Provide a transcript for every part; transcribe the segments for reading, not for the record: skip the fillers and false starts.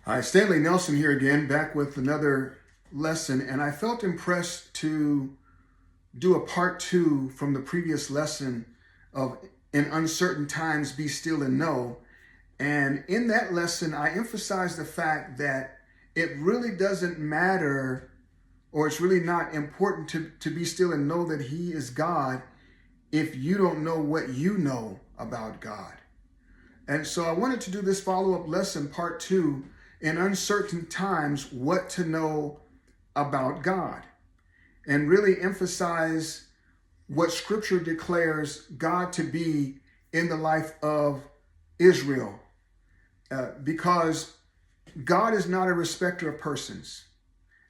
Hi, Stanley Nelson here again, back with another lesson, and I felt impressed to do a part two from the previous lesson of In Uncertain Times Be Still and Know. And in that lesson, I emphasized the fact that it really doesn't matter, or it's really not important to be still and know that He is God if you don't know what you know about God. And so I wanted to do this follow-up lesson, part two, in uncertain times, what to know about God, and really emphasize what Scripture declares God to be in the life of Israel, because God is not a respecter of persons.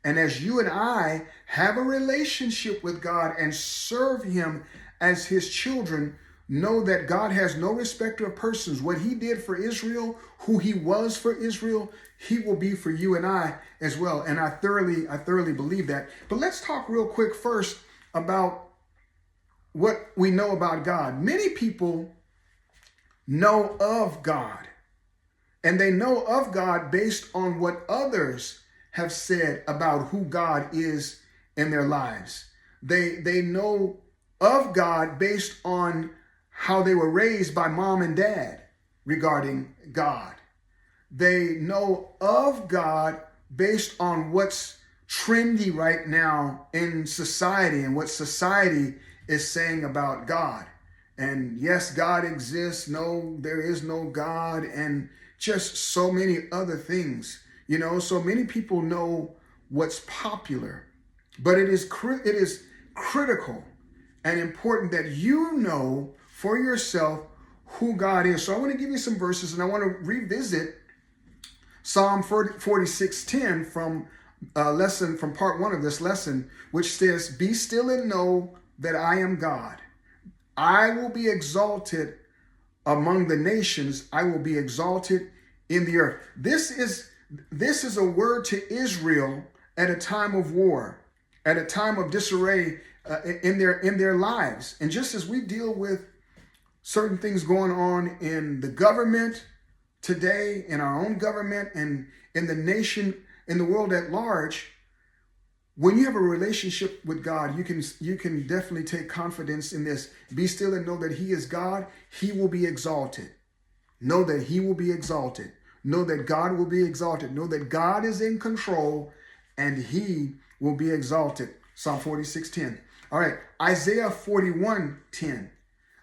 And as you and I have a relationship with God and serve Him as His children, know that God has no respecter of persons. What He did for Israel, who He was for Israel, He will be for you and I as well. And I thoroughly believe that. But let's talk real quick first about what we know about God. Many people know of God, and they know of God based on what others have said about who God is in their lives. They know of God based on how they were raised by mom and dad regarding God. They know of God based on what's trendy right now in society and what society is saying about God. And yes, God exists. No, there is no God, and just so many other things. You know, so many people know what's popular, but it is critical and important that you know for yourself who God is. So I want to give you some verses, and I want to revisit Psalm 46:10 from lesson from part one of this lesson, which says, "Be still and know that I am God. I will be exalted among the nations. I will be exalted in the earth." This is a word to Israel at a time of war, at a time of disarray in their lives. And just as we deal with certain things going on in the government today, in our own government, and in the nation, in the world at large, when you have a relationship with God, you can definitely take confidence in this. Be still and know that He is God. He will be exalted. Know that He will be exalted. Know that God will be exalted. Know that God is in control and He will be exalted. Psalm 46:10. All right, Isaiah 41:10.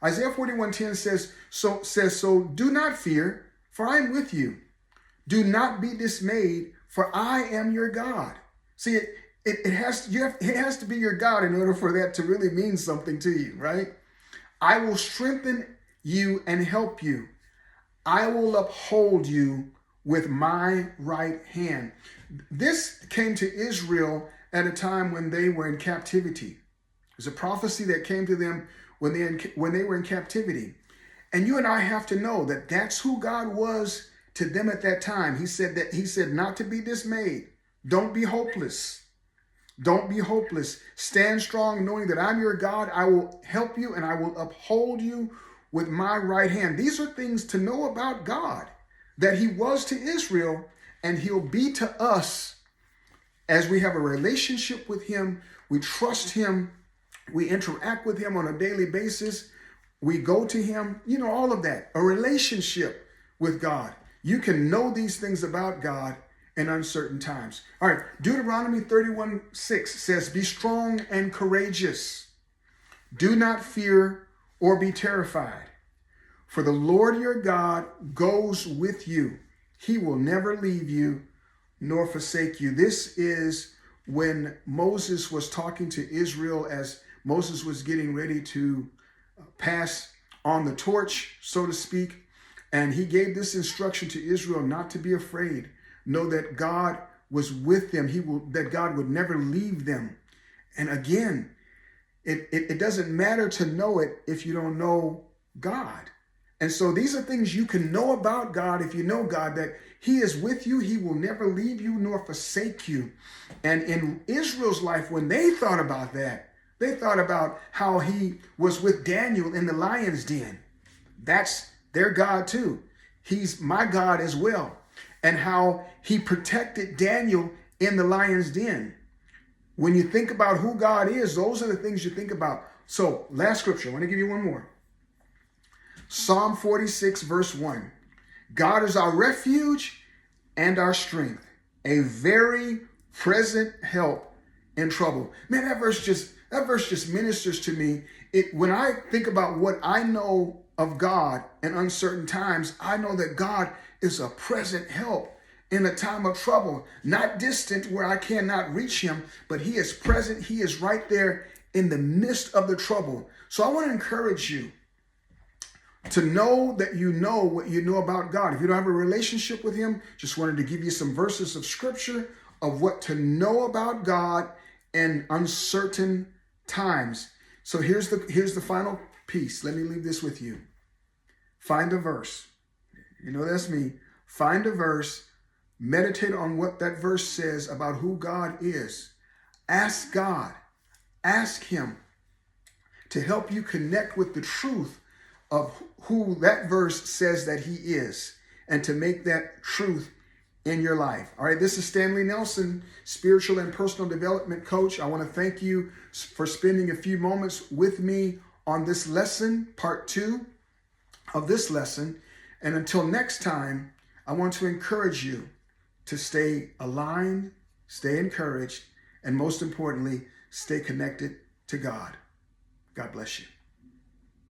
Isaiah 41:10 says, so do not fear, for I am with you. Do not be dismayed, for I am your God. See, it has to be your God in order for that to really mean something to you, right? I will strengthen you and help you. I will uphold you with my right hand. This came to Israel at a time when they were in captivity. It's a prophecy that came to them when they were in captivity. And you and I have to know that that's who God was to them at that time. He said not to be dismayed. Don't be hopeless. Don't be hopeless. Stand strong, knowing that I'm your God. I will help you and I will uphold you with my right hand. These are things to know about God, that He was to Israel and He'll be to us as we have a relationship with Him. We trust Him. We interact with Him on a daily basis. We go to Him, all of that, a relationship with God. You can know these things about God in uncertain times. All right, Deuteronomy 31:6 says, "Be strong and courageous. Do not fear or be terrified. For the Lord your God goes with you. He will never leave you nor forsake you." This is when Moses was talking to Israel as Moses was getting ready to pass on the torch, so to speak. And he gave this instruction to Israel not to be afraid. Know that God was with them. That God would never leave them. And again, it doesn't matter to know it if you don't know God. And so these are things you can know about God if you know God, that He is with you. He will never leave you nor forsake you. And in Israel's life, when they thought about that, they thought about how He was with Daniel in the lion's den. That's their God too. He's my God as well. and how he protected Daniel in the lion's den. When you think about who God is, those are the things you think about. So, last scripture, I want to give you one more. Psalm 46, verse 1. God is our refuge and our strength, a very present help in trouble. Man, that verse just ministers to me. When I think about what I know of God in uncertain times, I know that God is a present help in a time of trouble, not distant where I cannot reach him, but he is present. He is right there in the midst of the trouble. So I want to encourage you to know that you know what you know about God. If you don't have a relationship with him, just wanted to give you some verses of scripture of what to know about God in uncertain times. So here's the final piece. Let me leave this with you. Find a verse. You know that's me. Find a verse. Meditate on what that verse says about who God is. Ask God. Ask him to help you connect with the truth of who that verse says that he is, and to make that truth in your life. All right, this is Stanley Nelson, spiritual and personal development coach. I want to thank you for spending a few moments with me on this lesson, part 2 of this lesson. And until next time, I want to encourage you to stay aligned, stay encouraged, and most importantly, stay connected to God. God bless you.